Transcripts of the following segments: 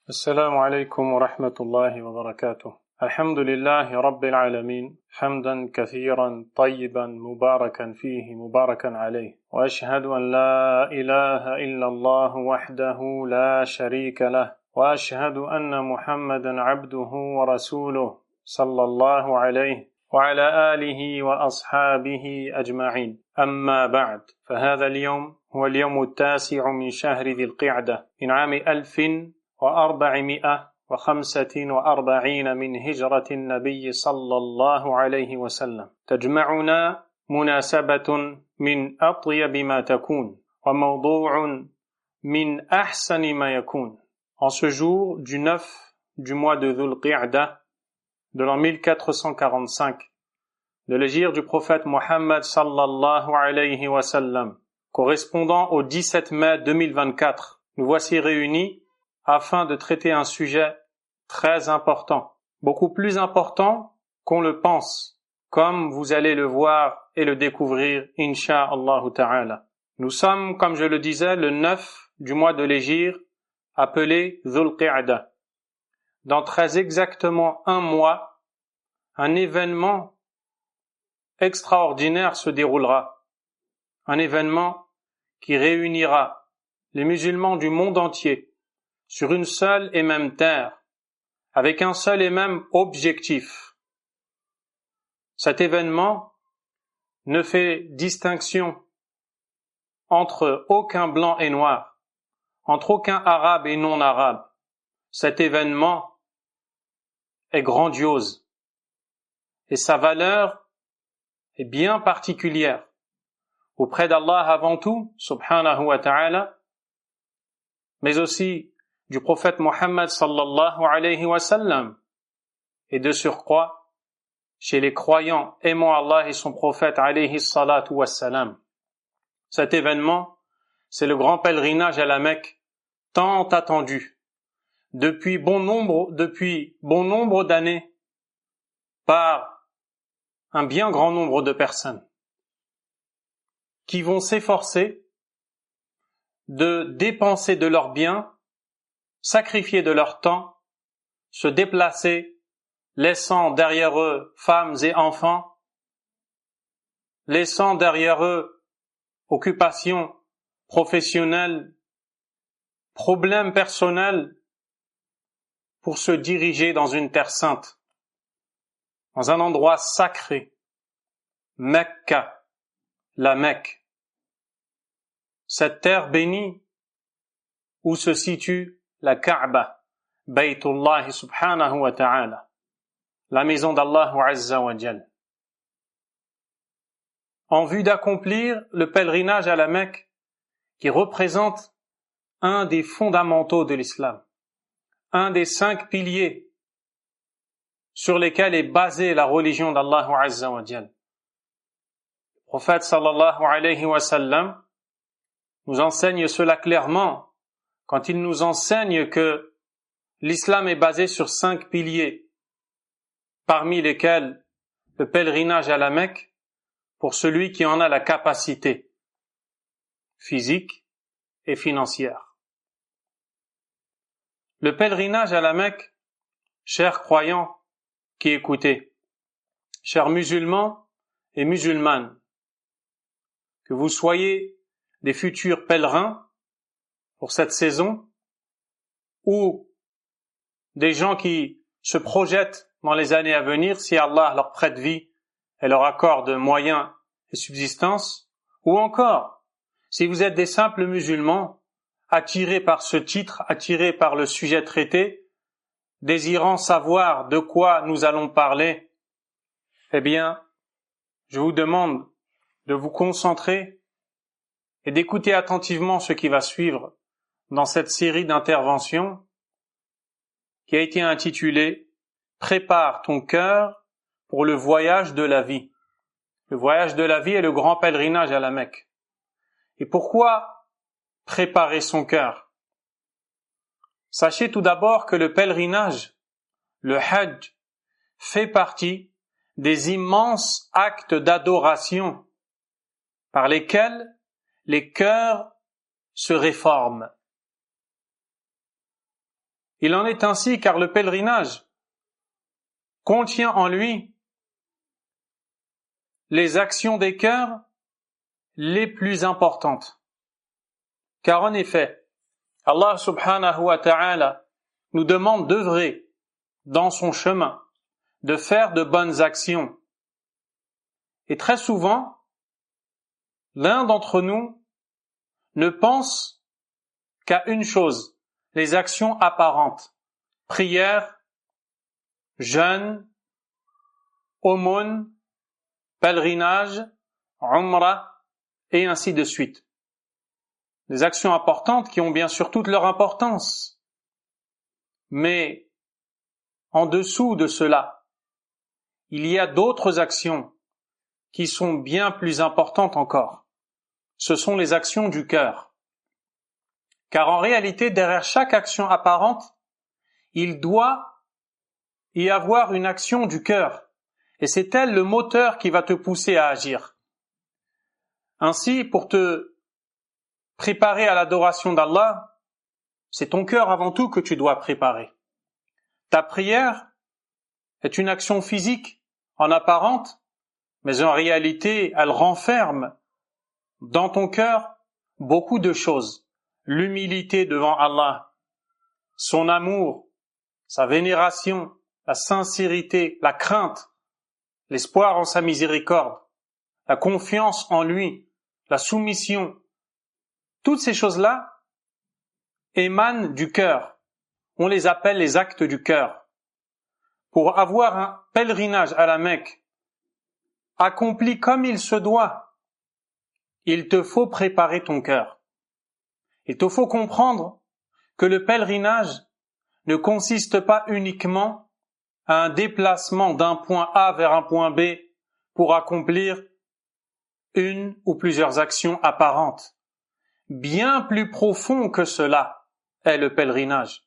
السلام عليكم ورحمة الله وبركاته. الحمد لله رب العالمين حمدا كثيرا طيبا مباركا فيه مباركا عليه، وأشهد أن لا إله إلا الله وحده لا شريك له، وأشهد أن محمدا عبده ورسوله صلى الله عليه وعلى آله وأصحابه أجمعين. أما بعد، فهذا اليوم هو اليوم التاسع من شهر ذي القعدة من عام 1445 من هجرة النبي صلى الله عليه وسلم. تجمعنا مناسبة من أطيب ما تكون وموضوع من أحسن ما يكون. En ce jour du 9 du mois de Dhul Qa'dah de l'an 1445 de l'hégire du prophète Mohammed sallallahu alayhi wa sallam, correspondant au 17 mai 2024, nous voici réunis afin de traiter un sujet très important, beaucoup plus important qu'on le pense, comme vous allez le voir et le découvrir, incha'Allah ta'ala. Nous sommes, comme je le disais, le 9 du mois de l'hégire, appelé Dhul Qa'dah. Dans très exactement un mois, un événement extraordinaire se déroulera. Un événement qui réunira les musulmans du monde entier sur une seule et même terre, avec un seul et même objectif. Cet événement ne fait distinction entre aucun blanc et noir, entre aucun arabe et non arabe. Cet événement est grandiose et sa valeur est bien particulière auprès d'Allah avant tout, subhanahu wa ta'ala, mais aussi du prophète Mohammed sallallahu alayhi wa sallam, et de surcroît chez les croyants aimant Allah et son prophète alayhi salatu wa salam. Cet événement, c'est le grand pèlerinage à la Mecque, tant attendu depuis bon nombre d'années par un bien grand nombre de personnes qui vont s'efforcer de dépenser de leurs biens, sacrifier de leur temps, se déplacer, laissant derrière eux femmes et enfants, laissant derrière eux occupations professionnelles, problèmes personnels, pour se diriger dans une terre sainte, dans un endroit sacré, Mecca, la Mecque, cette terre bénie où se situe la Kaaba, Baytullah subhanahu wa ta'ala, la maison d'Allah azza wa jal. En vue d'accomplir le pèlerinage à la Mecque, qui représente un des fondamentaux de l'islam, un des 5 piliers sur lesquels est basée la religion d'Allah azza wa jal. Le prophète sallallahu alayhi wa sallam nous enseigne cela clairement quand il nous enseigne que l'islam est basé sur 5 piliers, parmi lesquels le pèlerinage à la Mecque, pour celui qui en a la capacité physique et financière. Le pèlerinage à la Mecque, chers croyants qui écoutez, chers musulmans et musulmanes, que vous soyez des futurs pèlerins pour cette saison, ou des gens qui se projettent dans les années à venir, si Allah leur prête vie et leur accorde moyens et subsistance, ou encore, si vous êtes des simples musulmans, attirés par ce titre, attirés par le sujet traité, désirant savoir de quoi nous allons parler, eh bien, je vous demande de vous concentrer et d'écouter attentivement ce qui va suivre dans cette série d'interventions qui a été intitulée « Prépare ton cœur pour le voyage de la vie ». Le voyage de la vie est le grand pèlerinage à la Mecque. Et pourquoi préparer son cœur? Sachez tout d'abord que le pèlerinage, le Hajj, fait partie des immenses actes d'adoration par lesquels les cœurs se réforment. Il en est ainsi car le pèlerinage contient en lui les actions des cœurs les plus importantes. Car en effet, Allah subhanahu wa ta'ala nous demande d'œuvrer dans son chemin, de faire de bonnes actions. Et très souvent, l'un d'entre nous ne pense qu'à une chose, les actions apparentes, prière, jeûne, aumône, pèlerinage, umrah, et ainsi de suite. Des actions importantes qui ont bien sûr toute leur importance. Mais en dessous de cela, il y a d'autres actions qui sont bien plus importantes encore. Ce sont les actions du cœur. Car en réalité, derrière chaque action apparente, il doit y avoir une action du cœur. Et c'est elle le moteur qui va te pousser à agir. Ainsi, pour te préparer à l'adoration d'Allah, c'est ton cœur avant tout que tu dois préparer. Ta prière est une action physique en apparente, mais en réalité, elle renferme dans ton cœur beaucoup de choses. L'humilité devant Allah, son amour, sa vénération, la sincérité, la crainte, l'espoir en sa miséricorde, la confiance en lui, la soumission. Toutes ces choses-là émanent du cœur. On les appelle les actes du cœur. Pour avoir un pèlerinage à la Mecque accompli comme il se doit, il te faut préparer ton cœur. Il te faut comprendre que le pèlerinage ne consiste pas uniquement à un déplacement d'un point A vers un point B pour accomplir une ou plusieurs actions apparentes. Bien plus profond que cela est le pèlerinage.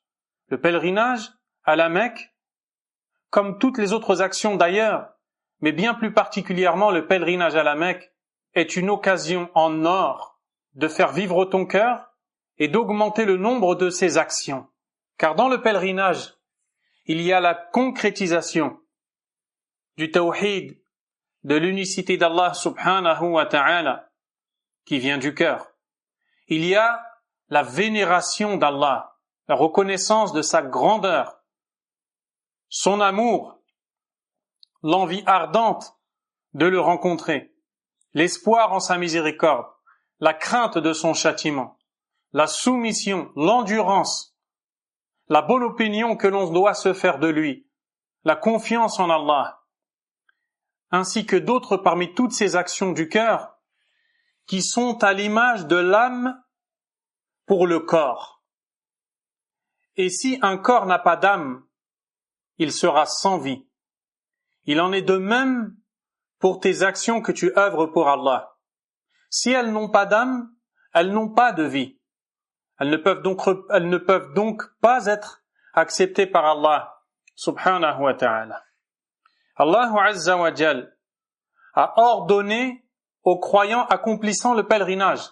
Le pèlerinage à la Mecque, comme toutes les autres actions d'ailleurs, mais bien plus particulièrement le pèlerinage à la Mecque, est une occasion en or de faire vivre ton cœur et d'augmenter le nombre de ses actions. Car dans le pèlerinage, il y a la concrétisation du tawhid, de l'unicité d'Allah subhanahu wa ta'ala, qui vient du cœur. Il y a la vénération d'Allah, la reconnaissance de sa grandeur, son amour, l'envie ardente de le rencontrer, l'espoir en sa miséricorde, la crainte de son châtiment, la soumission, l'endurance, la bonne opinion que l'on doit se faire de lui, la confiance en Allah, ainsi que d'autres parmi toutes ces actions du cœur qui sont à l'image de l'âme pour le corps. Et si un corps n'a pas d'âme, il sera sans vie. Il en est de même pour tes actions que tu œuvres pour Allah. Si elles n'ont pas d'âme, elles n'ont pas de vie. Elles ne peuvent donc pas être acceptées par Allah subhanahu wa ta'ala. Allah azza wa jal a ordonné aux croyants accomplissant le pèlerinage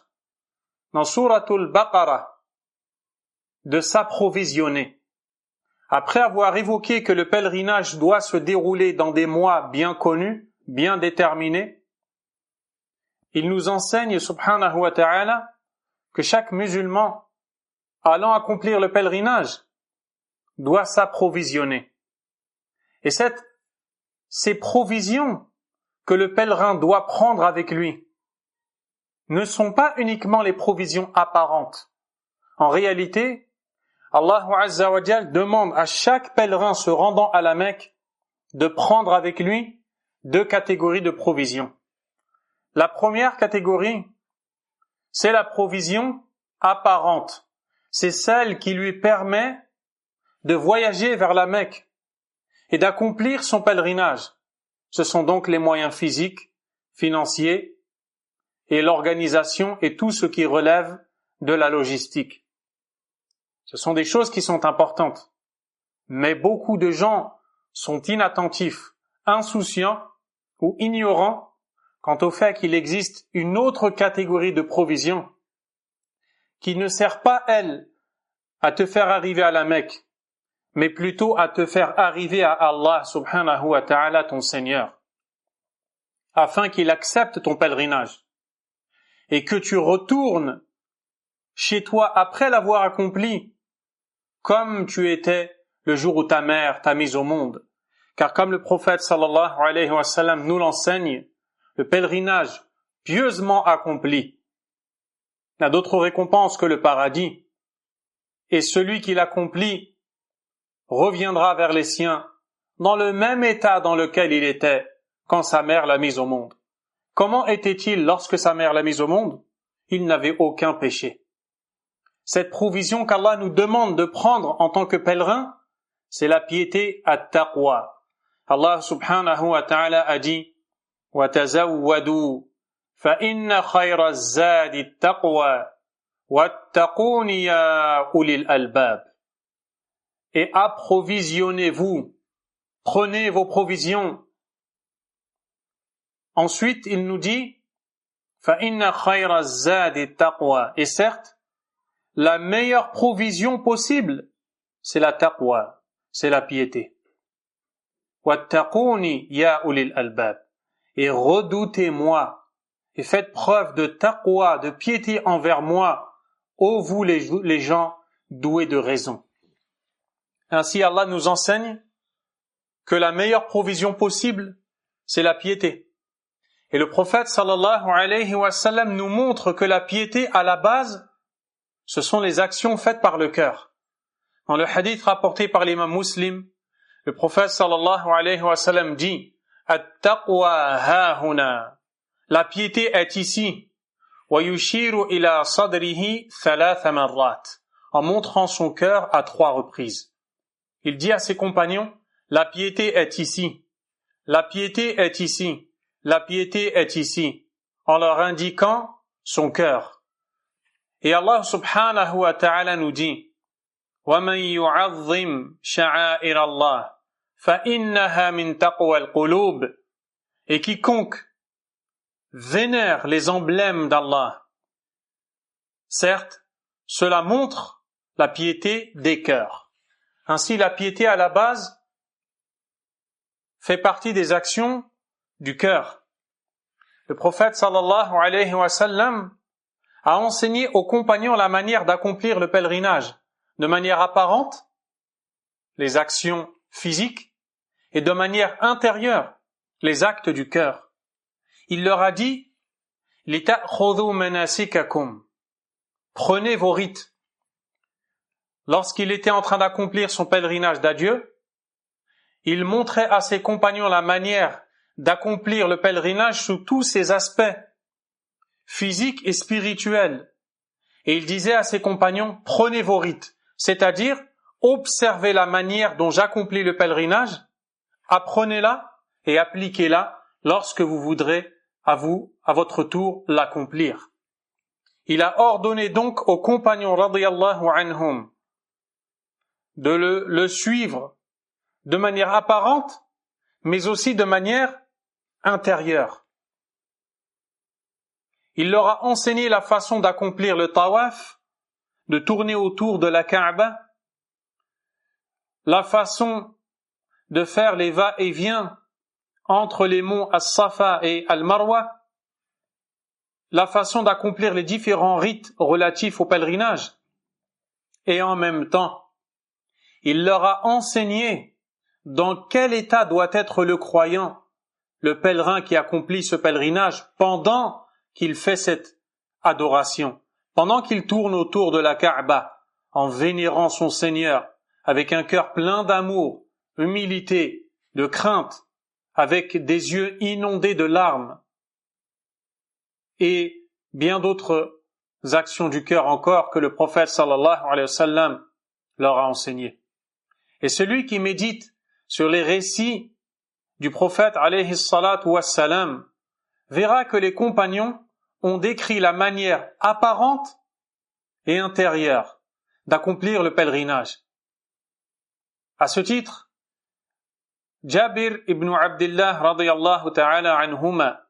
dans Suratul Baqarah de s'approvisionner. Après avoir évoqué que le pèlerinage doit se dérouler dans des mois bien connus, bien déterminés, il nous enseigne subhanahu wa ta'ala que chaque musulman allant accomplir le pèlerinage doit s'approvisionner. Et ces provisions que le pèlerin doit prendre avec lui ne sont pas uniquement les provisions apparentes. En réalité, Allah Azza wa Jal demande à chaque pèlerin se rendant à la Mecque de prendre avec lui 2 catégories de provisions. La première catégorie, c'est la provision apparente. C'est celle qui lui permet de voyager vers la Mecque et d'accomplir son pèlerinage. Ce sont donc les moyens physiques, financiers et l'organisation et tout ce qui relève de la logistique. Ce sont des choses qui sont importantes. Mais beaucoup de gens sont inattentifs, insouciants ou ignorants quant au fait qu'il existe une autre catégorie de provisions qui ne sert pas, elle, à te faire arriver à la Mecque, mais plutôt à te faire arriver à Allah subhanahu wa ta'ala, ton Seigneur, afin qu'il accepte ton pèlerinage et que tu retournes chez toi après l'avoir accompli comme tu étais le jour où ta mère t'a mis au monde. Car comme le prophète sallallahu alayhi wa sallam nous l'enseigne, le pèlerinage pieusement accompli n'a d'autre récompense que le paradis, et celui qui l'accomplit reviendra vers les siens dans le même état dans lequel il était quand sa mère l'a mis au monde. Comment était-il lorsque sa mère l'a mis au monde? Il n'avait aucun péché. Cette provision qu'Allah nous demande de prendre en tant que pèlerin, c'est la piété at-taqwa. Allah subhanahu wa ta'ala a dit وَتَزَوَّدُوا فَإِنَّ خَيْرَ الزَّادِ التَّقْوَى وَاتَّقُونِ يَا أُولِي الْأَلْبَابِ. Et approvisionnez-vous, prenez vos provisions. Ensuite, il nous dit فَإِنَّ خَيْرَ الزَّادِ التَّقْوَى. Et certes, la meilleure provision possible, c'est la taqwa, c'est la piété. وَاتَّقُونِ يَا أُولِي الْأَلْبَابِ. Et redoutez-moi, et faites preuve de taqwa, de piété envers moi, ô vous les gens doués de raison. Ainsi Allah nous enseigne que la meilleure provision possible, c'est la piété. Et le prophète sallallahu alayhi wa sallam nous montre que la piété, à la base, ce sont les actions faites par le cœur. Dans le hadith rapporté par l'imam Muslim, le prophète sallallahu alayhi wa sallam dit At-taqwa hahuna. La piété est ici. Wa yushiru ila sadrihi thalatha marrat. En montrant son cœur à 3 reprises. Il dit à ses compagnons, la piété est ici. La piété est ici. La piété est ici. En leur indiquant son cœur. Et Allah subhanahu wa ta'ala nous dit وَمَنْ يُعَظِّمْ شَعَائِرَ اللَّهِ فَإِنَّهَا مِنْ تَقْوَى الْقُلُوبِ. Et quiconque vénère les emblèmes d'Allah, certes, cela montre la piété des cœurs. Ainsi, la piété à la base fait partie des actions du cœur. Le prophète sallallahu alayhi wa sallam a enseigné aux compagnons la manière d'accomplir le pèlerinage, de manière apparente, les actions physiques, et de manière intérieure, les actes du cœur. Il leur a dit « لِتَأْخُذُوا مَنَاسِكَكُمْ » Prenez vos rites. Lorsqu'il était en train d'accomplir son pèlerinage d'adieu, il montrait à ses compagnons la manière d'accomplir le pèlerinage sous tous ses aspects, physiques et spirituels. Et il disait à ses compagnons, prenez vos rites, c'est-à-dire, observez la manière dont j'accomplis le pèlerinage, apprenez-la et appliquez-la lorsque vous voudrez, à votre tour, l'accomplir. Il a ordonné donc aux compagnons, radiyallahu anhum, de le suivre de manière apparente, mais aussi de manière intérieure. Il leur a enseigné la façon d'accomplir le tawaf, de tourner autour de la Kaaba, la façon de faire les va-et-vient entre les monts As-Safa et Al-Marwa, la façon d'accomplir les différents rites relatifs au pèlerinage. Et en même temps, il leur a enseigné dans quel état doit être le croyant, le pèlerin qui accomplit ce pèlerinage pendant qu'il fait cette adoration, pendant qu'il tourne autour de la Kaaba, en vénérant son Seigneur, avec un cœur plein d'amour, humilité, de crainte, avec des yeux inondés de larmes, et bien d'autres actions du cœur encore que le prophète sallallahu alayhi wa sallam leur a enseigné. Et celui qui médite sur les récits du prophète alayhi salatu wassalam verra que les compagnons ont décrit la manière apparente et intérieure d'accomplir le pèlerinage. À ce titre, Jabir ibn Abdullah radiyallahu ta'ala anhuma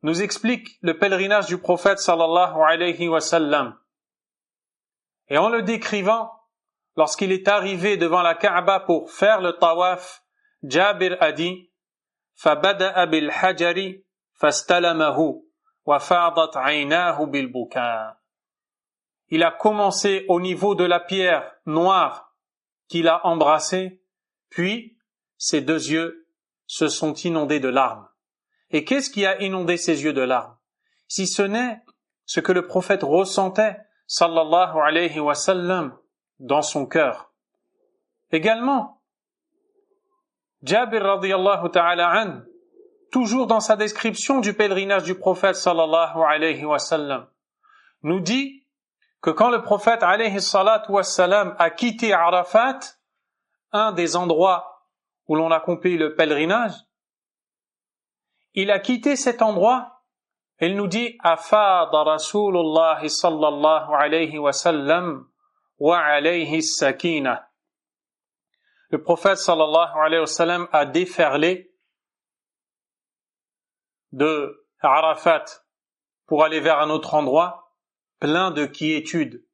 nous explique le pèlerinage du prophète sallallahu alayhi wa sallam. Et en le décrivant, lorsqu'il est arrivé devant la Kaaba pour faire le tawaf, Jabir a dit فَبَدَأَ بِالْحَجَرِ فَاسْتَلَمَهُ وَفَاضَتْ عَيْنَاهُ بِالْبُكَاءِ. Il a commencé au niveau de la pierre noire qu'il a embrassée, puis ses deux yeux se sont inondés de larmes. Et qu'est-ce qui a inondé ses yeux de larmes? Si ce n'est ce que le prophète ressentait, sallallahu alayhi wa sallam, dans son cœur. Également, Jabir radiyallahu ta'ala an, toujours dans sa description du pèlerinage du prophète sallallahu alayhi wa sallam, nous dit que quand le prophète alayhi salatu wa sallam a quitté Arafat, un des endroits où l'on accomplit le pèlerinage, il a quitté cet endroit et il nous dit afada Rasulullah sallallahu alayhi wa sallam wa alayhi sakina. Le prophète sallallahu alayhi wa sallam a déferlé de Arafat pour aller vers un autre endroit plein de quiétude.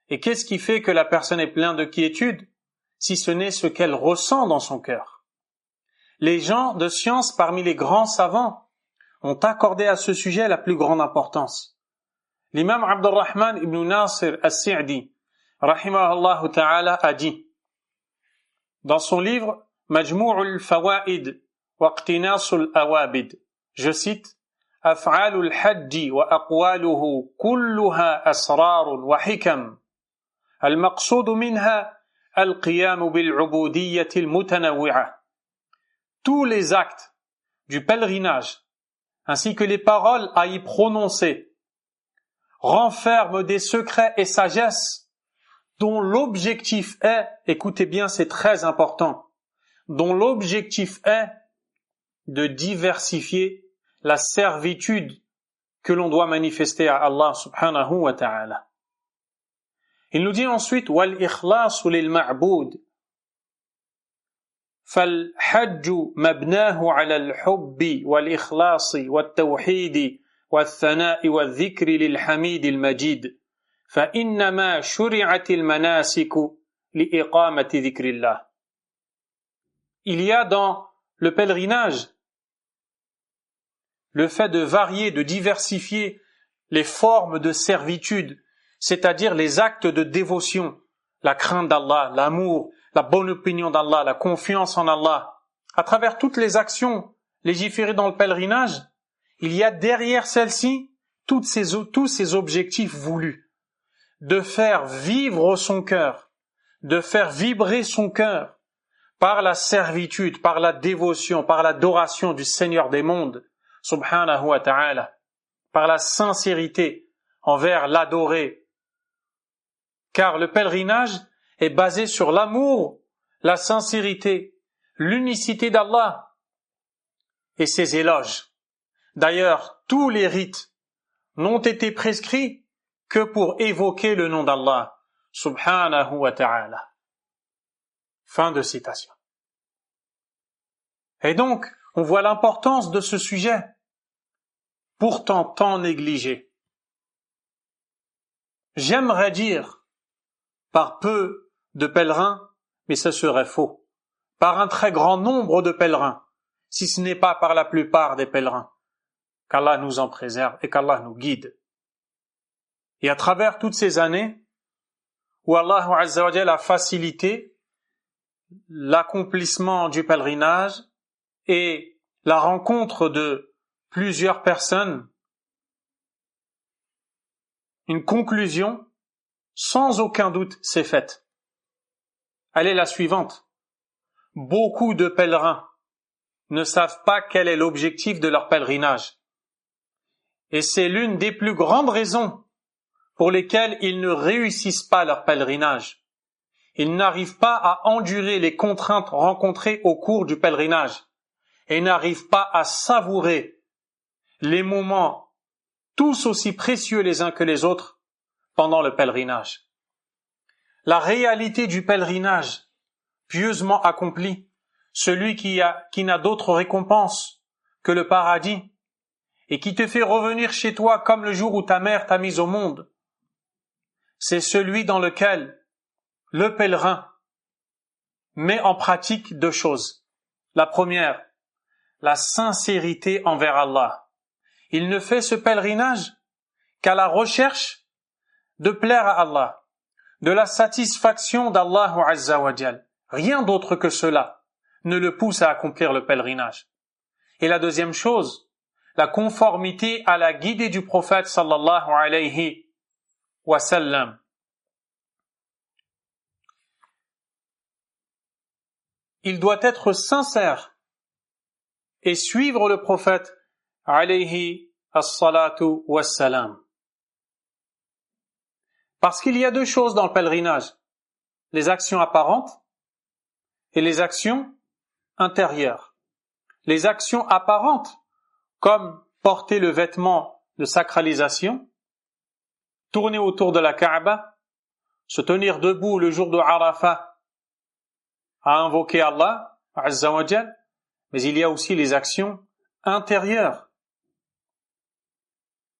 Et qu'est-ce qui fait que la personne est pleine de quiétude, si ce n'est ce qu'elle ressent dans son cœur? Les gens de science parmi les grands savants ont accordé à ce sujet la plus grande importance. L'imam Abdurrahman ibn Nasir as-Sa'di, rahimahullah ta'ala, a dit dans son livre Majmou'ul Fawaid wa Iqtinasul Awabid, je cite, Af'alul Hajji wa aqwaluhu kulluha asrarun wa hikam. Al-maqsoud minha al-qiyam bil-ubudiyyati al-mutanawwi'a. Tous les actes du pèlerinage ainsi que les paroles à y prononcer renferment des secrets et sagesses dont l'objectif est, écoutez bien, c'est très important, dont l'objectif est de diversifier la servitude que l'on doit manifester à Allah subhanahu wa ta'ala. Il nous dit ensuite wal ikhlasu lil ma'boud fal hajju mabnahu ala al hubbi wal ikhlasi wat tawhidi wat thana'i wal dhikri lil hamid al majid fa innama shuri'at al manasik li iqamati dhikrillah. Il y a dans le pèlerinage le fait de varier, de diversifier les formes de servitude, c'est-à-dire les actes de dévotion, la crainte d'Allah, l'amour, la bonne opinion d'Allah, la confiance en Allah. À travers toutes les actions légiférées dans le pèlerinage, il y a derrière celles-ci tous ces objectifs voulus, de faire vivre son cœur, de faire vibrer son cœur par la servitude, par la dévotion, par l'adoration du Seigneur des mondes, subhanahu wa ta'ala, par la sincérité envers l'adoré. Car le pèlerinage est basé sur l'amour, la sincérité, l'unicité d'Allah et ses éloges. D'ailleurs, tous les rites n'ont été prescrits que pour évoquer le nom d'Allah, subhanahu wa ta'ala. Fin de citation. Et donc, on voit l'importance de ce sujet, pourtant tant négligé. J'aimerais dire, par peu de pèlerins, mais ce serait faux, par un très grand nombre de pèlerins, si ce n'est pas par la plupart des pèlerins, qu'Allah nous en préserve et qu'Allah nous guide. Et à travers toutes ces années, où Allah Azza wa Jalla a facilité l'accomplissement du pèlerinage, et la rencontre de plusieurs personnes, une conclusion sans aucun doute s'est faite. Elle est la suivante. Beaucoup de pèlerins ne savent pas quel est l'objectif de leur pèlerinage. Et c'est l'une des plus grandes raisons pour lesquelles ils ne réussissent pas leur pèlerinage. Ils n'arrivent pas à endurer les contraintes rencontrées au cours du pèlerinage. Et n'arrivent pas à savourer les moments tous aussi précieux les uns que les autres pendant le pèlerinage. La réalité du pèlerinage pieusement accompli, celui qui n'a d'autre récompense que le paradis et qui te fait revenir chez toi comme le jour où ta mère t'a mis au monde, c'est celui dans lequel le pèlerin met en pratique 2 choses. La première, la sincérité envers Allah. Il ne fait ce pèlerinage qu'à la recherche de plaire à Allah, de la satisfaction d'Allah Azza wa Jal. Rien d'autre que cela ne le pousse à accomplir le pèlerinage. Et la deuxième chose, la conformité à la guidée du prophète sallallahu alayhi wa sallam. Il doit être sincère et suivre le prophète alayhi as-salatu was-salam. Parce qu'il y a 2 choses dans le pèlerinage, les actions apparentes et les actions intérieures. Les actions apparentes, comme porter le vêtement de sacralisation, tourner autour de la Kaaba, se tenir debout le jour de Arafat à invoquer Allah Azza wa Jal, mais il y a aussi les actions intérieures,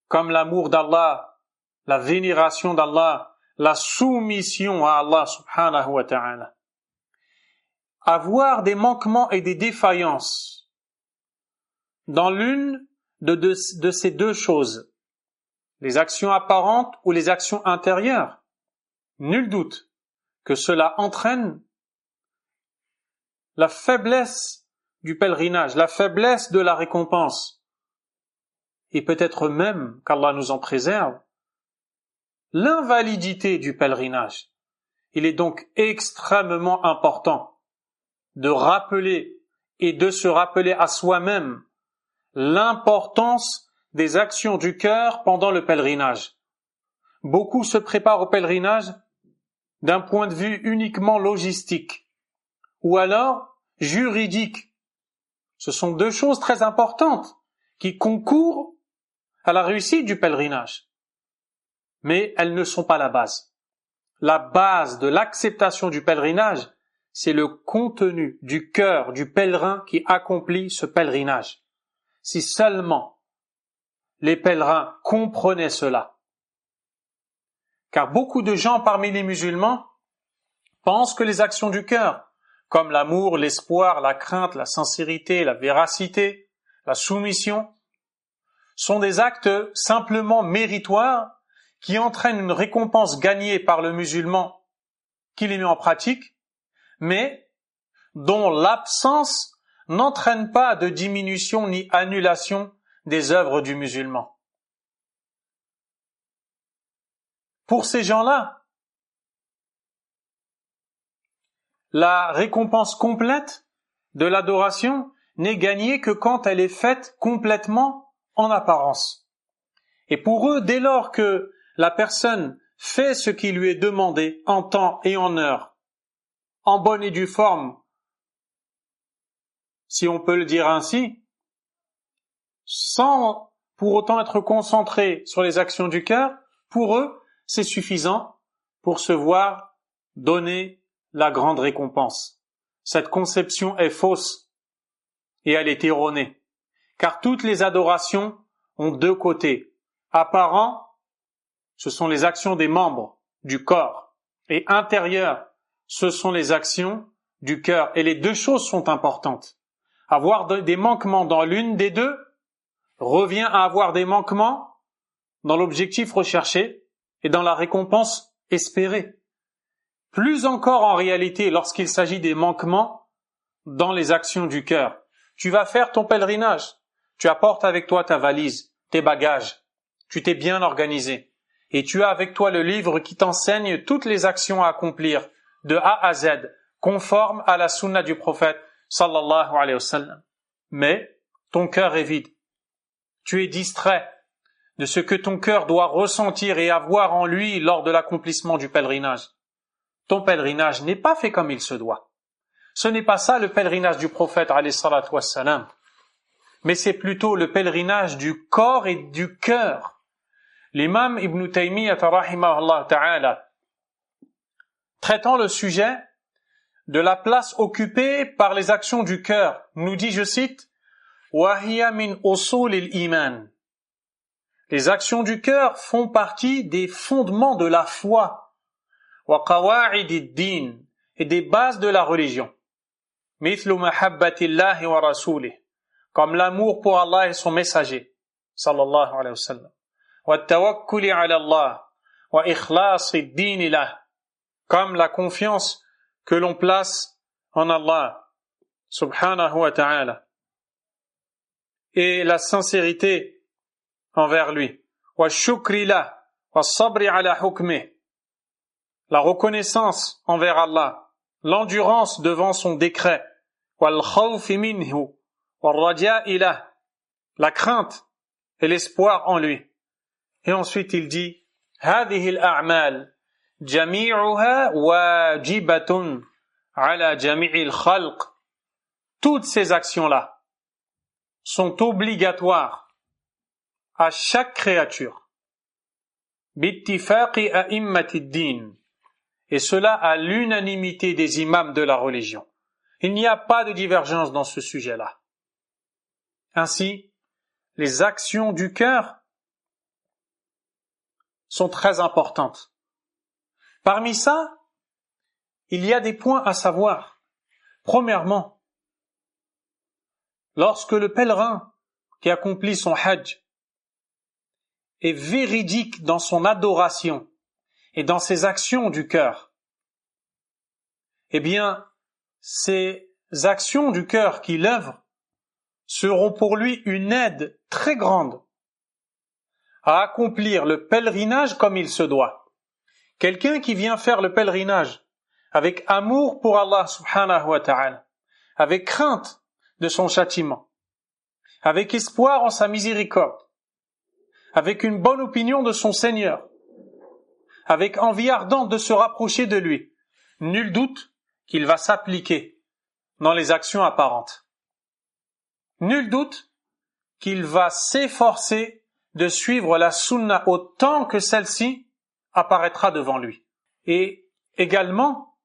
comme l'amour d'Allah, la vénération d'Allah, la soumission à Allah subhanahu wa ta'ala. Avoir des manquements et des défaillances dans l'une de ces 2 choses, les actions apparentes ou les actions intérieures, nul doute que cela entraîne la faiblesse du pèlerinage, la faiblesse de la récompense, et peut-être même, qu'Allah nous en préserve, l'invalidité du pèlerinage. Il est donc extrêmement important de rappeler et de se rappeler à soi-même l'importance des actions du cœur pendant le pèlerinage. Beaucoup se préparent au pèlerinage d'un point de vue uniquement logistique ou alors juridique. Ce sont 2 choses très importantes qui concourent à la réussite du pèlerinage. Mais elles ne sont pas la base. La base de l'acceptation du pèlerinage, c'est le contenu du cœur du pèlerin qui accomplit ce pèlerinage. Si seulement les pèlerins comprenaient cela. Car beaucoup de gens parmi les musulmans pensent que les actions du cœur, comme l'amour, l'espoir, la crainte, la sincérité, la véracité, la soumission, sont des actes simplement méritoires qui entraînent une récompense gagnée par le musulman qui les met en pratique, mais dont l'absence n'entraîne pas de diminution ni annulation des œuvres du musulman. Pour ces gens-là, la récompense complète de l'adoration n'est gagnée que quand elle est faite complètement en apparence. Et pour eux, dès lors que la personne fait ce qui lui est demandé en temps et en heure, en bonne et due forme, si on peut le dire ainsi, sans pour autant être concentré sur les actions du cœur, pour eux, c'est suffisant pour se voir donner la grande récompense. Cette conception est fausse et elle est erronée, car toutes les adorations ont 2 côtés. Apparent, ce sont les actions des membres du corps, et intérieur, ce sont les actions du cœur. Et les 2 choses sont importantes. Avoir des manquements dans l'une des 2 revient à avoir des manquements dans l'objectif recherché et dans la récompense espérée. Plus encore en réalité lorsqu'il s'agit des manquements dans les actions du cœur. Tu vas faire ton pèlerinage, tu apportes avec toi ta valise, tes bagages, tu t'es bien organisé et tu as avec toi le livre qui t'enseigne toutes les actions à accomplir de A à Z, conforme à la sunna du prophète sallallahu alayhi wa sallam. Mais ton cœur est vide. Tu es distrait de ce que ton cœur doit ressentir et avoir en lui lors de l'accomplissement du pèlerinage. Ton pèlerinage n'est pas fait comme il se doit. Ce n'est pas ça le pèlerinage du prophète alayhi salatu wassalam, mais c'est plutôt le pèlerinage du corps et du cœur. L'imam Ibn Taymiyyah rahimahullah ta'ala, traitant le sujet de la place occupée par les actions du cœur, nous dit, je cite, وَهِيَ مِنْ أُصُولِ الْإِيمَانِ. Les actions du cœur font partie des fondements de la foi. وقواعد الدين et des bases de la religion. مثل محبة الله ورسوله comme l'amour pour Allah et son messager صلى الله عليه وسلم والتوكل على الله وإخلاص الدين له comme la confiance que l'on place en Allah subhanahu wa ta'ala et la sincérité envers lui والشكر له والصبر على حكمه la reconnaissance envers Allah, l'endurance devant son décret, والخوف منه والرجاء له la crainte et l'espoir en lui. Et ensuite il dit هذه الأعمال جميعها واجبة على جميع الخلق. Toutes ces actions-là sont obligatoires à chaque créature. باتفاق أئمة الدين. Et cela à l'unanimité des imams de la religion. Il n'y a pas de divergence dans ce sujet-là. Ainsi, les actions du cœur sont très importantes. Parmi ça, il y a des points à savoir. Premièrement, lorsque le pèlerin qui accomplit son hajj est véridique dans son adoration et dans ses actions du cœur, eh bien, ces actions du cœur qu'il œuvre seront pour lui une aide très grande à accomplir le pèlerinage comme il se doit. Quelqu'un qui vient faire le pèlerinage avec amour pour Allah subhanahu wa ta'ala, avec crainte de son châtiment, avec espoir en sa miséricorde, avec une bonne opinion de son Seigneur, avec envie ardente de se rapprocher de lui, nul doute qu'il va s'appliquer dans les actions apparentes. Nul doute qu'il va s'efforcer de suivre la sunna autant que celle-ci apparaîtra devant lui. Et également,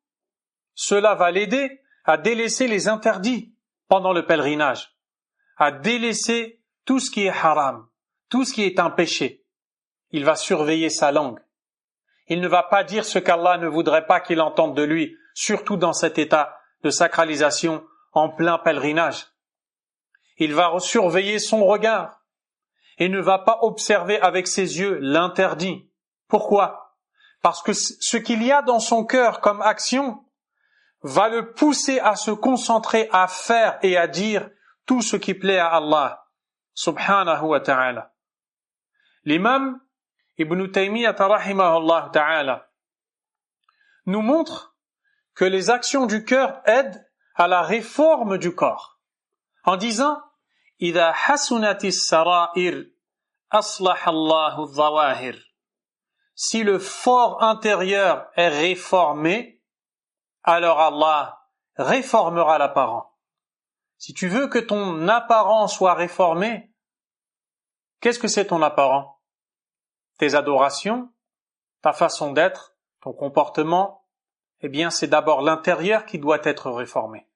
cela va l'aider à délaisser les interdits pendant le pèlerinage, à délaisser tout ce qui est haram, tout ce qui est un péché. Il va surveiller sa langue. Il ne va pas dire ce qu'Allah ne voudrait pas qu'il entende de lui, surtout dans cet état de sacralisation en plein pèlerinage. Il va surveiller son regard et ne va pas observer avec ses yeux l'interdit. Pourquoi? Parce que ce qu'il y a dans son cœur comme action va le pousser à se concentrer, à faire et à dire tout ce qui plaît à Allah subhanahu wa ta'ala. L'imam Ibn Taymiyyah rahimahullah ta'ala nous montre que les actions du cœur aident à la réforme du corps en disant إذا حسنت السرائر أصلح الله الظواهر. Si le fort intérieur est réformé, alors Allah réformera l'apparent. Si tu veux que ton apparent soit réformé, qu'est-ce que c'est ton apparent? Tes adorations, ta façon d'être, ton comportement, eh bien c'est d'abord l'intérieur qui doit être réformé.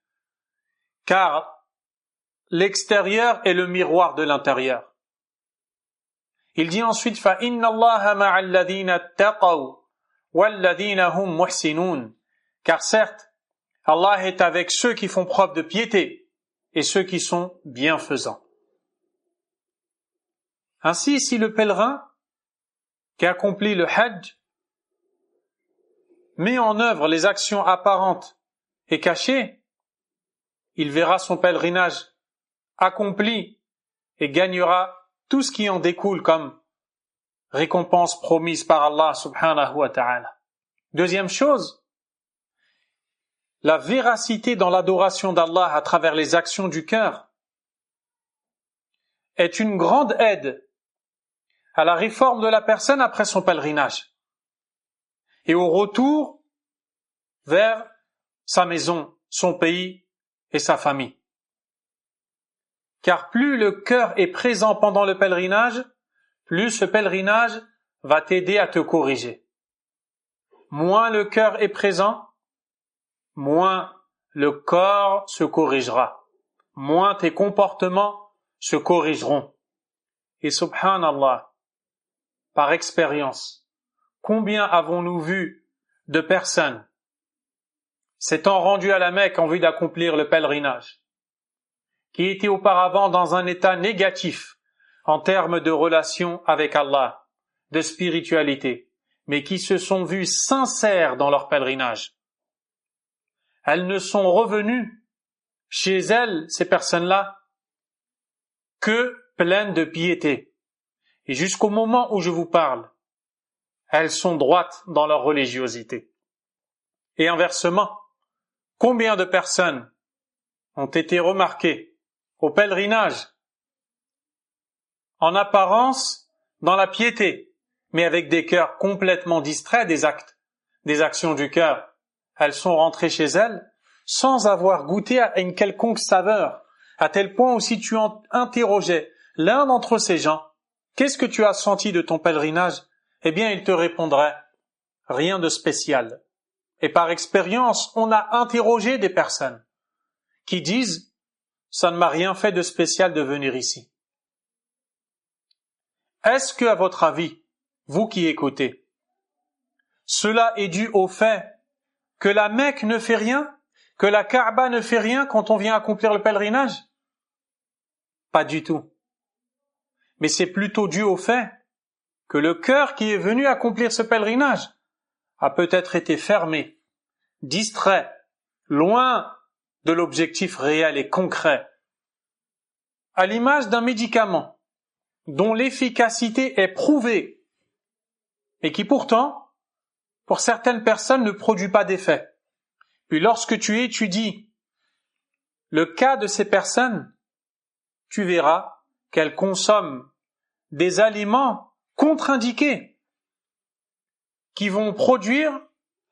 Car l'extérieur est le miroir de l'intérieur. Il dit ensuite فَإِنَّ اللَّهَ مَعَ الَّذِينَ اتَّقَوْا وَالَّذِينَ هُمْ مُحْسِنُونَ. Car certes, Allah est avec ceux qui font preuve de piété et ceux qui sont bienfaisants. Ainsi, si le pèlerin qui accomplit le hajj met en œuvre les actions apparentes et cachées, il verra son pèlerinage accompli et gagnera tout ce qui en découle comme récompense promise par Allah subhanahu wa ta'ala. Deuxième chose, la véracité dans l'adoration d'Allah à travers les actions du cœur est une grande aide à la réforme de la personne après son pèlerinage et au retour vers sa maison, son pays et sa famille. Car plus le cœur est présent pendant le pèlerinage, plus ce pèlerinage va t'aider à te corriger. Moins le cœur est présent, moins le corps se corrigera, moins tes comportements se corrigeront. Et subhanallah, par expérience, combien avons-nous vu de personnes s'étant rendues à la Mecque en vue d'accomplir le pèlerinage, qui étaient auparavant dans un état négatif en termes de relation avec Allah, de spiritualité, mais qui se sont vues sincères dans leur pèlerinage. Elles ne sont revenues chez elles, ces personnes-là, que pleines de piété. Et jusqu'au moment où je vous parle, elles sont droites dans leur religiosité. Et inversement, combien de personnes ont été remarquées au pèlerinage, en apparence dans la piété, mais avec des cœurs complètement distraits des actes, des actions du cœur. Elles sont rentrées chez elles sans avoir goûté à une quelconque saveur, à tel point où si tu interrogeais l'un d'entre ces gens, qu'est-ce que tu as senti de ton pèlerinage? Eh bien, il te répondrait, rien de spécial. Et par expérience, on a interrogé des personnes qui disent, ça ne m'a rien fait de spécial de venir ici. Est-ce que, à votre avis, vous qui écoutez, cela est dû au fait que la Mecque ne fait rien, que la Kaaba ne fait rien quand on vient accomplir le pèlerinage? Pas du tout. Mais c'est plutôt dû au fait que le cœur qui est venu accomplir ce pèlerinage a peut-être été fermé, distrait, loin de l'objectif réel et concret. À l'image d'un médicament dont l'efficacité est prouvée et qui pourtant, pour certaines personnes, ne produit pas d'effet. Puis lorsque tu étudies le cas de ces personnes, tu verras qu'elles consomment des aliments contre-indiqués qui vont produire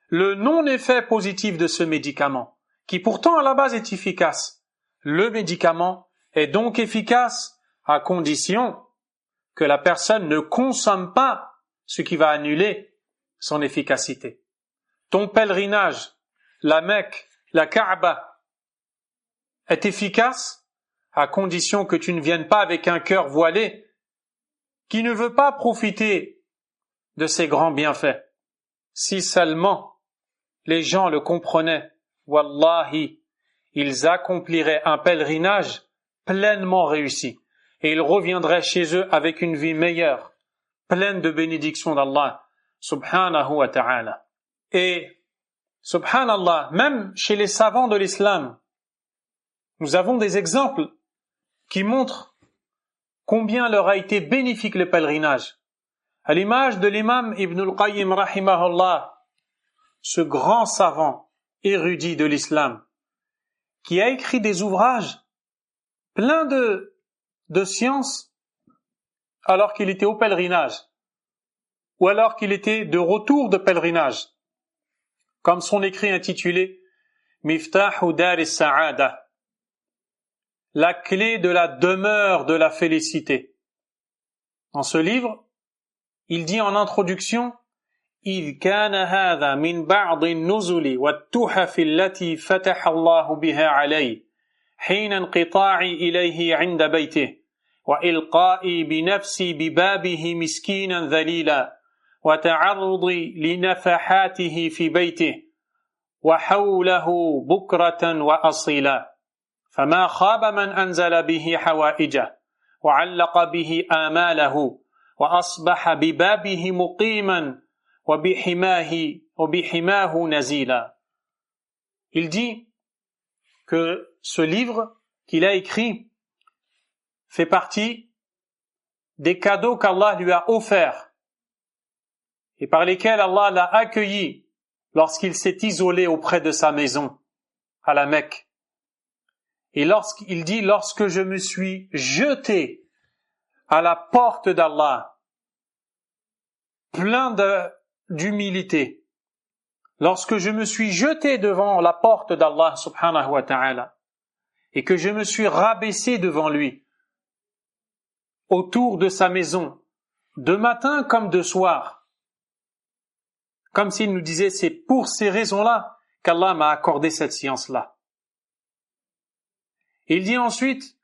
le non-effet positif de ce médicament, qui pourtant à la base est efficace. Le médicament est donc efficace à condition que la personne ne consomme pas ce qui va annuler son efficacité. Ton pèlerinage, la Mecque, la Kaaba, est efficace à condition que tu ne viennes pas avec un cœur voilé qui ne veut pas profiter de ces grands bienfaits. Si seulement les gens le comprenaient, wallahi, ils accompliraient un pèlerinage pleinement réussi et ils reviendraient chez eux avec une vie meilleure, pleine de bénédictions d'Allah, subhanahu wa ta'ala. Et, subhanallah, même chez les savants de l'islam, nous avons des exemples qui montrent combien leur a été bénéfique le pèlerinage. À l'image de l'imam Ibn al-Qayyim rahimahullah, ce grand savant érudit de l'islam, qui a écrit des ouvrages pleins de sciences alors qu'il était au pèlerinage ou alors qu'il était de retour de pèlerinage, comme son écrit intitulé Miftahu Dar as-Sa'ada, la clé de la demeure de la félicité. Dans ce livre, il dit en introduction إذ كان هذا من بعض النزل والتحف التي فتح الله بها عليه حين انقطاعي إليه عند بيته وإلقائي بنفسي ببابه مسكينا ذليلا وتعرضي لنفحاته في بيته وحوله بكرة وأصيلا فما خاب من أنزل به حوائجه وعلق به آماله وأصبح ببابه مقيما وبحماه نزيلا. Il dit que ce livre qu'il a écrit fait partie des cadeaux qu'Allah lui a offerts et par lesquels Allah l'a accueilli lorsqu'il s'est isolé auprès de sa maison à la Mecque. Et lorsqu'il dit, lorsque je me suis jeté à la porte d'Allah, plein d'humilité, lorsque je me suis jeté devant la porte d'Allah subhanahu wa ta'ala, et que je me suis rabaissé devant lui, autour de sa maison, de matin comme de soir, comme s'il nous disait, c'est pour ces raisons-là qu'Allah m'a accordé cette science-là. Il dit ensuite,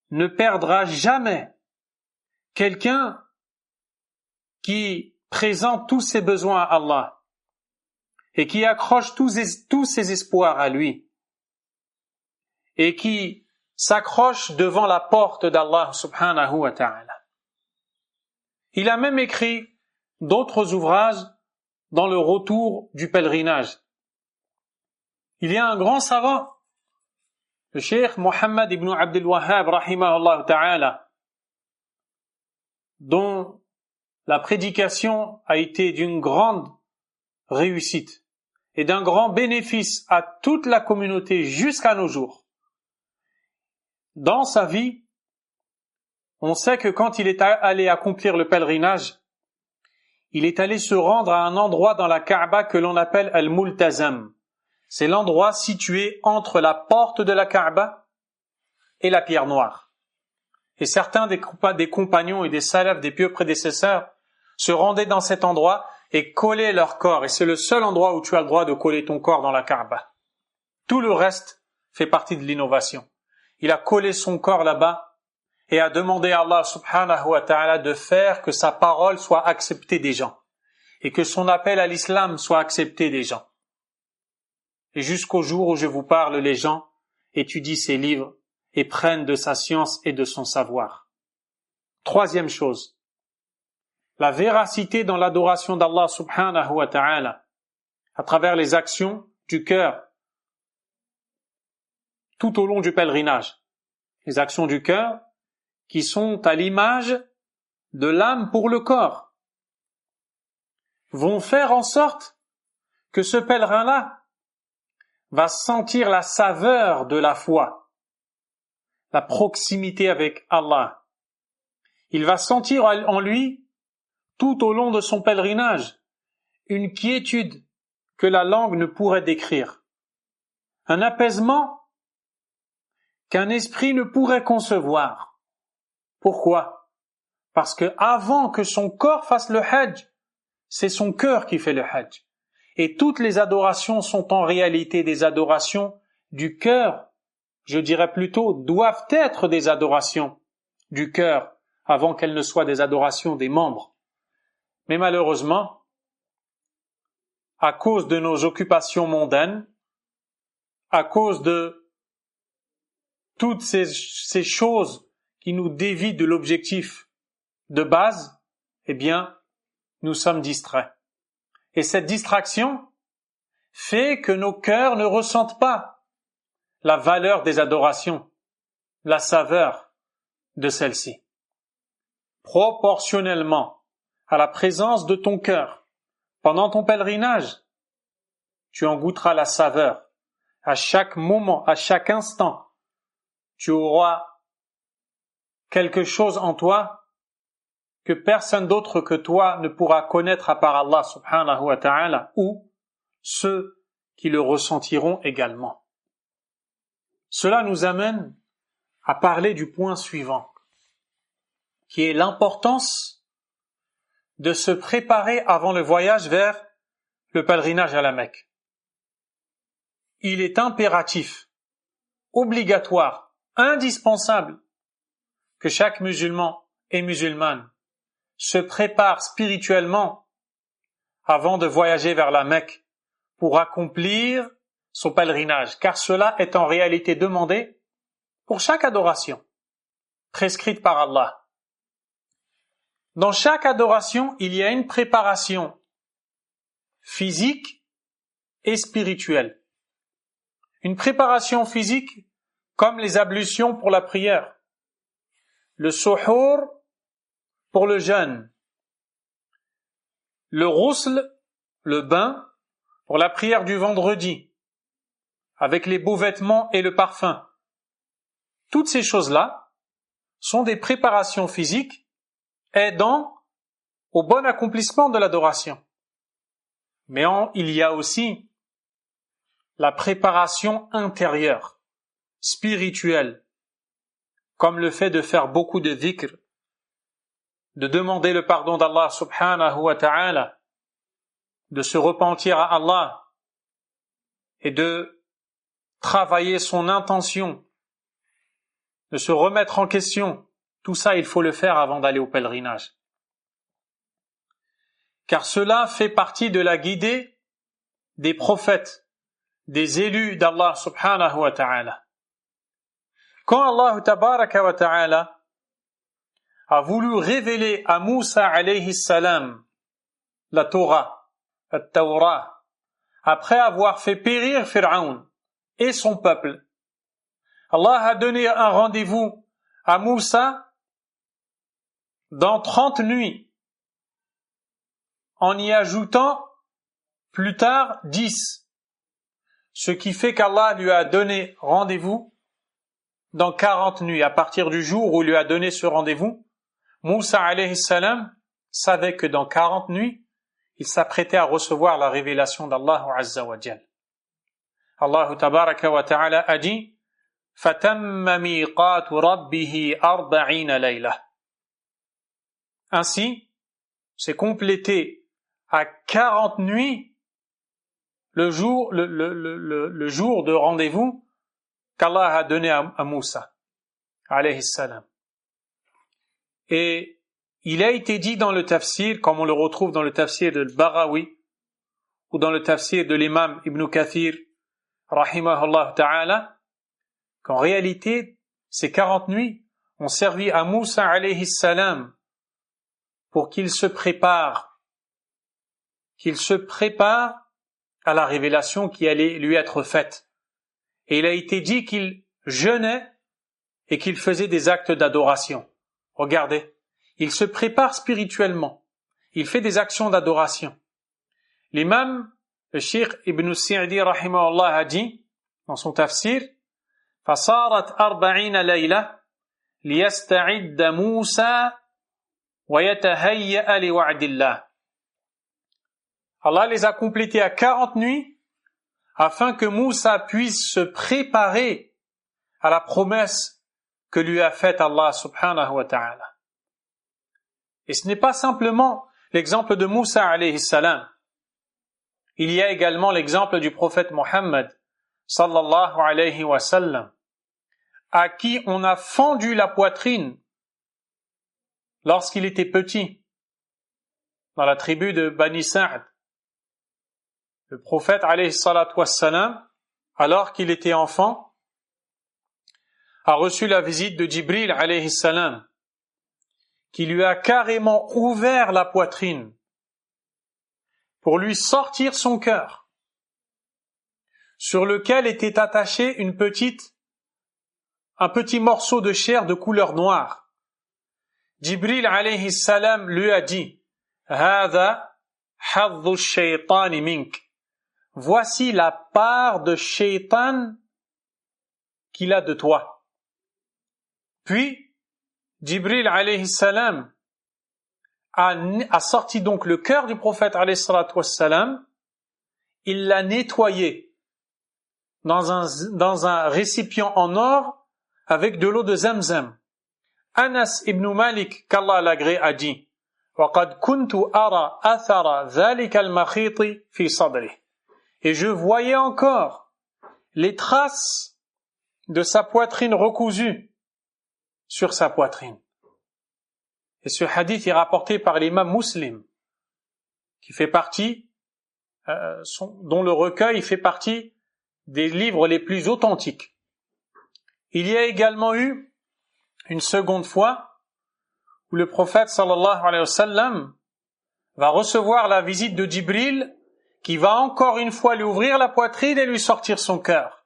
ne perdra jamais quelqu'un qui présente tous ses besoins à Allah et qui accroche tous ses espoirs à lui et qui s'accroche devant la porte d'Allah subhanahu wa ta'ala. Il a même écrit d'autres ouvrages dans le retour du pèlerinage. Il y a un grand savant, le cheikh Mohammed ibn Abdul Wahhab rahimahullah ta'ala, dont la prédication a été d'une grande réussite et d'un grand bénéfice à toute la communauté jusqu'à nos jours. Dans sa vie, on sait que quand il est allé accomplir le pèlerinage, il est allé se rendre à un endroit dans la Kaaba que l'on appelle Al-Multazam. C'est l'endroit situé entre la porte de la Kaaba et la pierre noire. Et certains des compagnons et des salafs, des pieux prédécesseurs, se rendaient dans cet endroit et collaient leur corps. Et c'est le seul endroit où tu as le droit de coller ton corps dans la Kaaba. Tout le reste fait partie de l'innovation. Il a collé son corps là-bas et a demandé à Allah subhanahu wa ta'ala de faire que sa parole soit acceptée des gens et que son appel à l'islam soit accepté des gens. Et jusqu'au jour où je vous parle, les gens étudient ses livres et prennent de sa science et de son savoir. Troisième chose, la véracité dans l'adoration d'Allah subhanahu wa ta'ala à travers les actions du cœur tout au long du pèlerinage. Les actions du cœur qui sont à l'image de l'âme pour le corps vont faire en sorte que ce pèlerin-là va sentir la saveur de la foi, la proximité avec Allah. Il va sentir en lui, tout au long de son pèlerinage, une quiétude que la langue ne pourrait décrire, un apaisement qu'un esprit ne pourrait concevoir. Pourquoi? Parce que avant que son corps fasse le hajj, c'est son cœur qui fait le hajj. Et toutes les adorations sont en réalité des adorations du cœur. Je dirais plutôt, doivent être des adorations du cœur avant qu'elles ne soient des adorations des membres. Mais malheureusement, à cause de nos occupations mondaines, à cause de toutes ces choses qui nous dévient de l'objectif de base, eh bien, nous sommes distraits. Et cette distraction fait que nos cœurs ne ressentent pas la valeur des adorations, la saveur de celle-ci. Proportionnellement à la présence de ton cœur pendant ton pèlerinage, tu en goûteras la saveur. À chaque moment, à chaque instant, tu auras quelque chose en toi que personne d'autre que toi ne pourra connaître à part Allah subhanahu wa ta'ala ou ceux qui le ressentiront également. Cela nous amène à parler du point suivant, qui est l'importance de se préparer avant le voyage vers le pèlerinage à la Mecque. Il est impératif, obligatoire, indispensable que chaque musulman et musulmane se prépare spirituellement avant de voyager vers la Mecque pour accomplir son pèlerinage, car cela est en réalité demandé pour chaque adoration prescrite par Allah. Dans chaque adoration, il y a une préparation physique et spirituelle. Une préparation physique comme les ablutions pour la prière, le suhour pour le jeûne, le ghusl, le bain, pour la prière du vendredi, avec les beaux vêtements et le parfum. Toutes ces choses-là sont des préparations physiques aidant au bon accomplissement de l'adoration. Mais il y a aussi la préparation intérieure, spirituelle, comme le fait de faire beaucoup de dhikr, de demander le pardon d'Allah subhanahu wa ta'ala, de se repentir à Allah et de travailler son intention, de se remettre en question. Tout ça, il faut le faire avant d'aller au pèlerinage. Car cela fait partie de la guidée des prophètes, des élus d'Allah subhanahu wa ta'ala. Quand Allah tabaraka wa ta'ala a voulu révéler à Moussa alayhi salam la Torah, la Tawrah, après avoir fait périr Pharaon et son peuple, Allah a donné un rendez-vous à Moussa dans 30 nuits, en y ajoutant plus tard 10, ce qui fait qu'Allah lui a donné rendez-vous dans 40 nuits. À partir du jour où il lui a donné ce rendez-vous, Moussa alayhi salam savait que dans 40 nuits, il s'apprêtait à recevoir la révélation d'Allah azza wa jal. Allah tabaraka wa ta'ala a dit فَتَمَّ مِيقَاتُ رَبِّهِ 40 لَيْلَةً. Ainsi, c'est complété à 40 nuits le jour de rendez-vous qu'Allah a donné à Moussa alayhi salam. Et il a été dit dans le tafsir, comme on le retrouve dans le tafsir de Baghawi ou dans le tafsir de l'imam Ibn Kathir rahimahullah ta'ala, qu'en réalité, ces 40 nuits ont servi à Moussa alayhi salam pour qu'il se prépare à la révélation qui allait lui être faite. Et il a été dit qu'il jeûnait et qu'il faisait des actes d'adoration. Regardez, il se prépare spirituellement, il fait des actions d'adoration. L'imam, le Cheikh Ibn Sa'di rahimahullah a dit dans son tafsir فَصَارَتْ 40 لَيْلَةً لِيَسْتَعِدَّ مُوسَى وَيَتَهَيَّأَ لِوَعْدِ اللَّهِ. Allah les a complétés à 40 nuits afin que Moussa puisse se préparer à la promesse que lui a faite Allah subhanahu wa ta'ala. Et ce n'est pas simplement l'exemple de Moussa alayhi salam. Il y a également l'exemple du prophète Mohammed sallallahu alayhi wa sallam, à qui on a fendu la poitrine lorsqu'il était petit, dans la tribu de Bani Sa'd. Le prophète alayhi salatu wassalam, alors qu'il était enfant, a reçu la visite de Jibril alayhi salam, qui lui a carrément ouvert la poitrine pour lui sortir son cœur, sur lequel était attaché un petit morceau de chair de couleur noire. Jibril alayhi salam lui a dit هذا حظ الشيطان منك. Voici la part de shaitan qu'il a de toi. Puis Jibril alayhi salam a sorti donc le cœur du prophète alayhi salatu wassalam, il l'a nettoyé dans un récipient en or avec de l'eau de Zamzam. Anas ibn Malik, qu'Allah l'agrée, a dit وَقَدْ كُنْتُ أَرَى أَثَرَ ذَلِكَ الْمَخِيطِ فِي صَدْرِهِ. Et je voyais encore les traces de sa poitrine recousue sur sa poitrine. Et ce hadith est rapporté par l'imam Muslim, qui fait partie, dont le recueil fait partie des livres les plus authentiques. Il y a également eu une seconde fois où le prophète sallallahu alayhi wa sallam va recevoir la visite de Jibril, qui va encore une fois lui ouvrir la poitrine et lui sortir son cœur.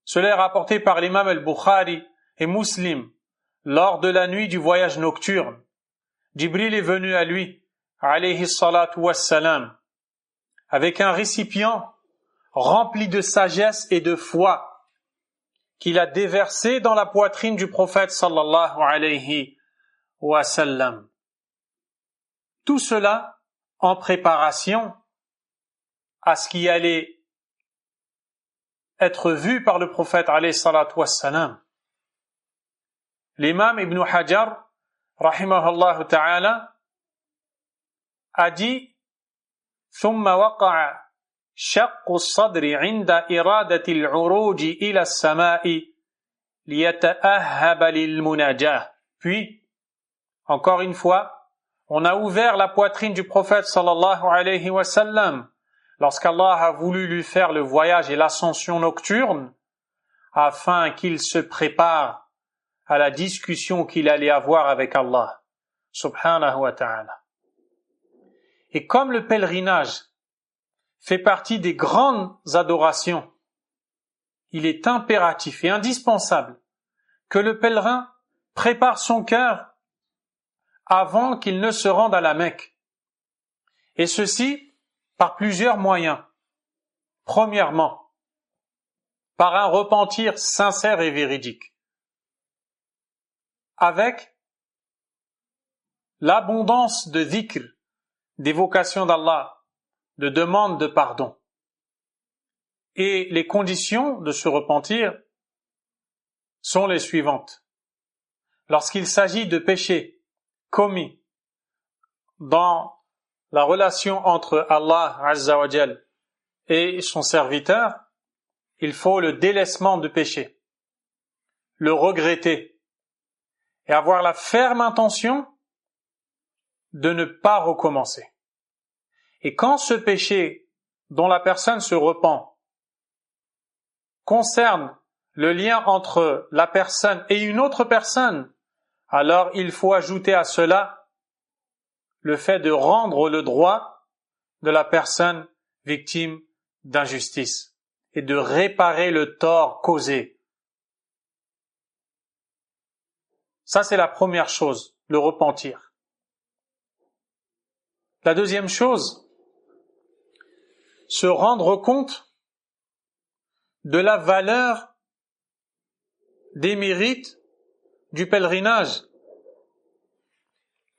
Cela est rapporté par l'imam al-Bukhari et Muslim lors de la nuit du voyage nocturne. Jibril est venu à lui, alayhi salatu wassalam, avec un récipient rempli de sagesse et de foi qu'il a déversé dans la poitrine du prophète sallallahu alayhi wa sallam. Tout cela en préparation à ce qui allait être vu par le prophète alayhi salatu wassalam. L'imam Ibn Hajar rahimahullah ta'ala a dit ثم وقع شق الصدر عند إرادة العروج إلى السماء ليتأهب للمناجاة. Puis, encore une fois, on a ouvert la poitrine du prophète sallallahu alayhi wa sallam lorsqu'Allah a voulu lui faire le voyage et l'ascension nocturne, afin qu'il se prépare à la discussion qu'il allait avoir avec Allah, subhanahu wa ta'ala. Et comme le pèlerinage fait partie des grandes adorations, il est impératif et indispensable que le pèlerin prépare son cœur avant qu'il ne se rende à la Mecque. Et ceci par plusieurs moyens. Premièrement, par un repentir sincère et véridique, avec l'abondance de dhikr, d'évocation d'Allah, de demande de pardon. Et les conditions de ce repentir sont les suivantes. Lorsqu'il s'agit de péchés commis dans la relation entre Allah Azza wa Jal et son serviteur, il faut le délaissement de péché, le regretter et avoir la ferme intention de ne pas recommencer. Et quand ce péché dont la personne se repent concerne le lien entre la personne et une autre personne, alors il faut ajouter à cela le fait de rendre le droit de la personne victime d'injustice et de réparer le tort causé. Ça, c'est la première chose, le repentir. La deuxième chose, se rendre compte de la valeur des mérites du pèlerinage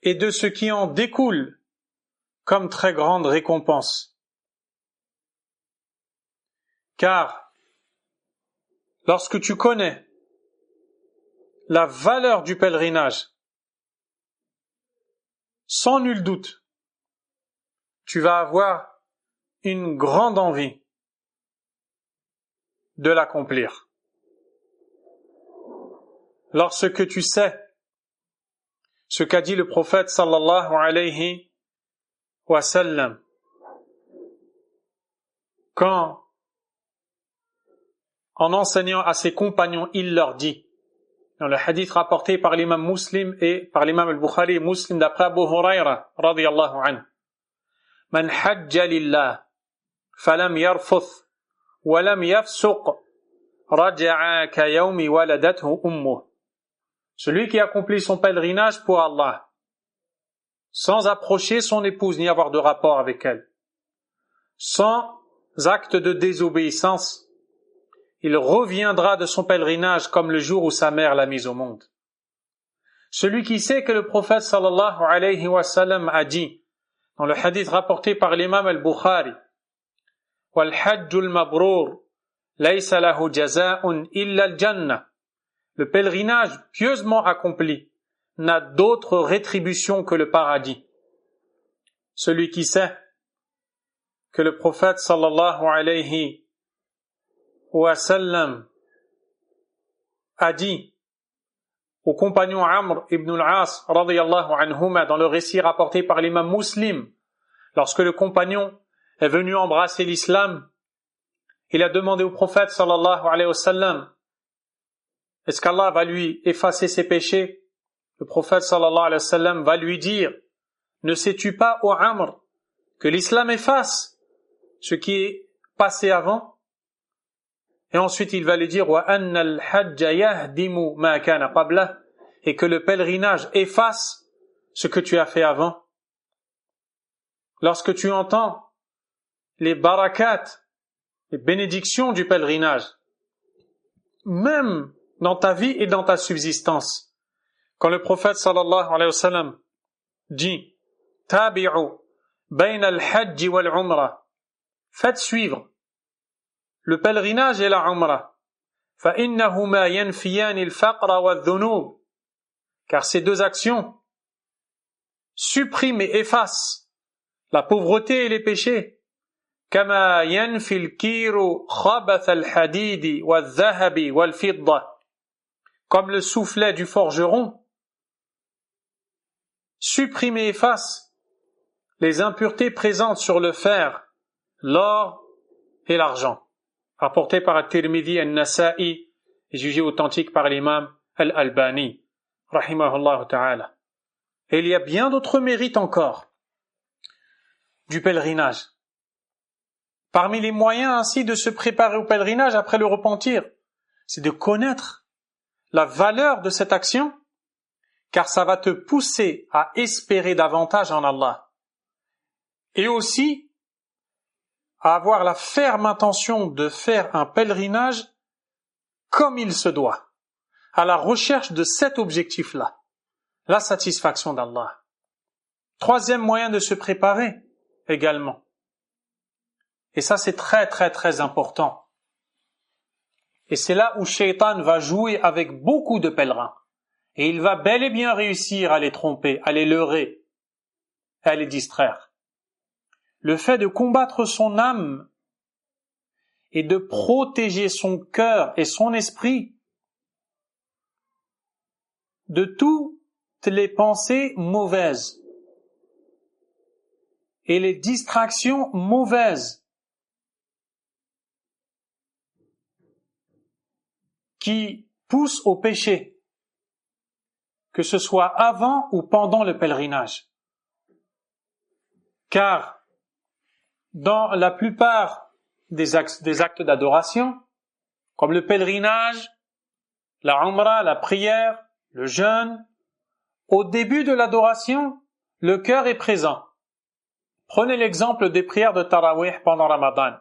et de ce qui en découle comme très grande récompense. Car lorsque tu connais la valeur du pèlerinage, sans nul doute, tu vas avoir une grande envie de l'accomplir. Lorsque tu sais ce qu'a dit le prophète sallallahu alayhi wa sallam, quand, en enseignant à ses compagnons, il leur dit, dans le hadith rapporté par l'imam Muslim et par l'imam al-Bukhari et Muslim d'après Abu Hurayra radiyallahu anhu, man hajja lillah falam yarfuth wa lam yafsuq raja'a ka yawmi waladathu ummuh. Celui qui accomplit son pèlerinage pour Allah, sans approcher son épouse ni avoir de rapport avec elle, sans acte de désobéissance, il reviendra de son pèlerinage comme le jour où sa mère l'a mis au monde. Celui qui sait que le prophète sallallahu alayhi wa sallam a dit, dans le hadith rapporté par l'imam al-Bukhari, wal hajjul mabrur laysa lahu jaza'un illa al-jannah. Le pèlerinage pieusement accompli n'a d'autre rétribution que le paradis. Celui qui sait que le prophète sallallahu alayhi wa sallam a dit au compagnon Amr ibn al-As radiyallahu anhuma dans le récit rapporté par l'imam Muslim, lorsque le compagnon est venu embrasser l'islam, il a demandé au prophète sallallahu alayhi wa sallam, est-ce qu'Allah va lui effacer ses péchés? Le prophète sallallahu alayhi wa sallam va lui dire, ne sais-tu pas, ô Amr, que l'islam efface ce qui est passé avant? Et ensuite il va lui dire, wa anna al-hajja yahdimu ma kana qablah, et que le pèlerinage efface ce que tu as fait avant. Lorsque tu entends les barakats, les bénédictions du pèlerinage, même dans ta vie et dans ta subsistance, quand le prophète sallallahu alayhi wa sallam dit tabi'u bayna al-hajj wal-umra, faites suivre le pèlerinage et la umra, fa innahuma yanfiyan al-faqra wal-dhunub, car ces deux actions suppriment et effacent la pauvreté et les péchés, kama yanfi al-kiru khabath al-hadid wal-dhahabi wal-fidda, comme le soufflet du forgeron supprime et efface les impuretés présentes sur le fer, l'or et l'argent. Rapporté par At-Tirmidhi An-Nasa'i et jugé authentique par l'imam Al-Albani, rahimahullah ta'ala. Et il y a bien d'autres mérites encore du pèlerinage. Parmi les moyens ainsi de se préparer au pèlerinage après le repentir, c'est de connaître la valeur de cette action, car ça va te pousser à espérer davantage en Allah. Et aussi à avoir la ferme intention de faire un pèlerinage comme il se doit, à la recherche de cet objectif-là, la satisfaction d'Allah. Troisième moyen de se préparer également. Et ça, c'est très très très important. Et c'est là où Shaitan va jouer avec beaucoup de pèlerins. Et il va bel et bien réussir à les tromper, à les leurrer, à les distraire. Le fait de combattre son âme et de protéger son cœur et son esprit de toutes les pensées mauvaises et les distractions mauvaises qui poussent au péché, que ce soit avant ou pendant le pèlerinage. Car dans la plupart des actes d'adoration, comme le pèlerinage, la umrah, la prière, le jeûne, au début de l'adoration, le cœur est présent. Prenez l'exemple des prières de Tarawih pendant Ramadan.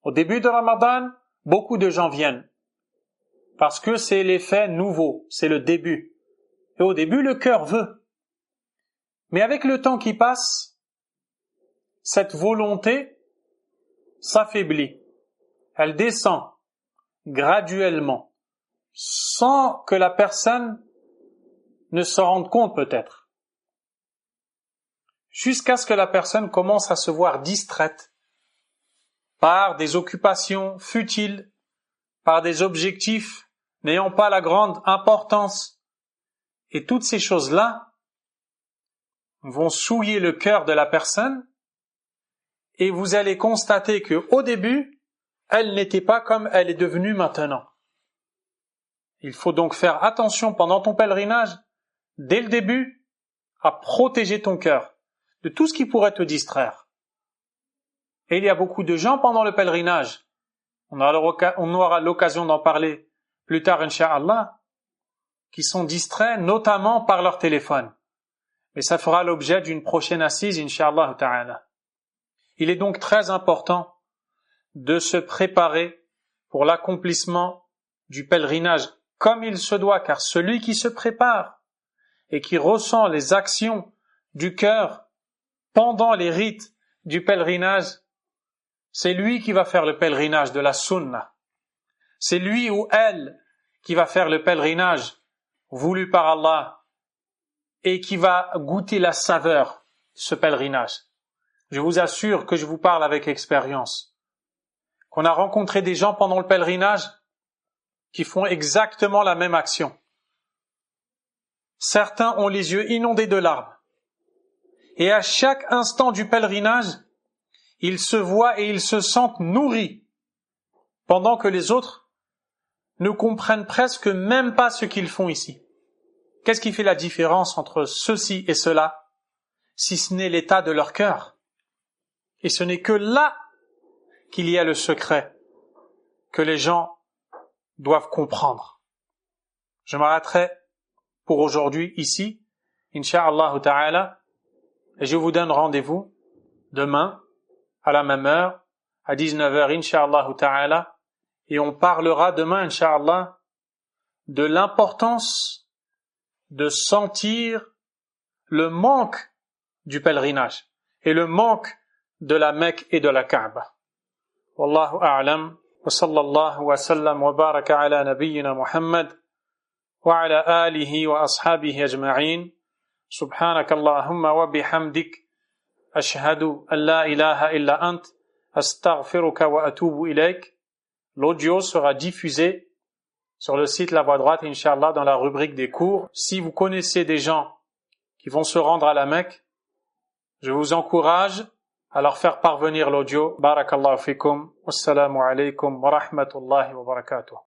Au début de Ramadan, beaucoup de gens viennent, parce que c'est l'effet nouveau, c'est le début. Et au début, le cœur veut. Mais avec le temps qui passe, cette volonté s'affaiblit. Elle descend graduellement, sans que la personne ne se rende compte peut-être. Jusqu'à ce que la personne commence à se voir distraite par des occupations futiles, par des objectifs n'ayant pas la grande importance. Et toutes ces choses-là vont souiller le cœur de la personne et vous allez constater qu'au début, elle n'était pas comme elle est devenue maintenant. Il faut donc faire attention pendant ton pèlerinage, dès le début, à protéger ton cœur de tout ce qui pourrait te distraire. Et il y a beaucoup de gens pendant le pèlerinage, on aura l'occasion d'en parler plus tard, Inch'Allah, qui sont distraits notamment par leur téléphone. Mais ça fera l'objet d'une prochaine assise, Inch'Allah ta'ala. Il est donc très important de se préparer pour l'accomplissement du pèlerinage comme il se doit, car celui qui se prépare et qui ressent les actions du cœur pendant les rites du pèlerinage, c'est lui qui va faire le pèlerinage de la sunna. C'est lui ou elle qui va faire le pèlerinage voulu par Allah et qui va goûter la saveur de ce pèlerinage. Je vous assure que je vous parle avec expérience. Qu'on a rencontré des gens pendant le pèlerinage qui font exactement la même action. Certains ont les yeux inondés de larmes. Et à chaque instant du pèlerinage, ils se voient et ils se sentent nourris, pendant que les autres ne comprennent presque même pas ce qu'ils font ici. Qu'est-ce qui fait la différence entre ceci et cela, si ce n'est l'état de leur cœur? Et ce n'est que là qu'il y a le secret que les gens doivent comprendre. Je m'arrêterai pour aujourd'hui ici, Inch'Allah ta'ala, et je vous donne rendez-vous demain à la même heure, à 19h, Inch'Allah ta'ala, et on parlera demain, Inch'Allah, de l'importance de sentir le manque du pèlerinage et le manque de la Mecque et de la Kaaba. Wallahu a'lam, wa sallallahu wa sallam wa baraka ala nabiyyina Muhammad wa ala alihi wa ashabihi ajma'in. Subhanaka Allahumma wa bihamdik, ashhadu an la ilaha illa ant, astaghfiruka wa atubu ilayk. L'audio sera diffusé sur le site La Voix Droite, Inch'Allah, dans la rubrique des cours. Si vous connaissez des gens qui vont se rendre à la Mecque, je vous encourage à leur faire parvenir l'audio. Barakallahu fikum. Wassalamu alaikum wa rahmatullahi wa barakatuh.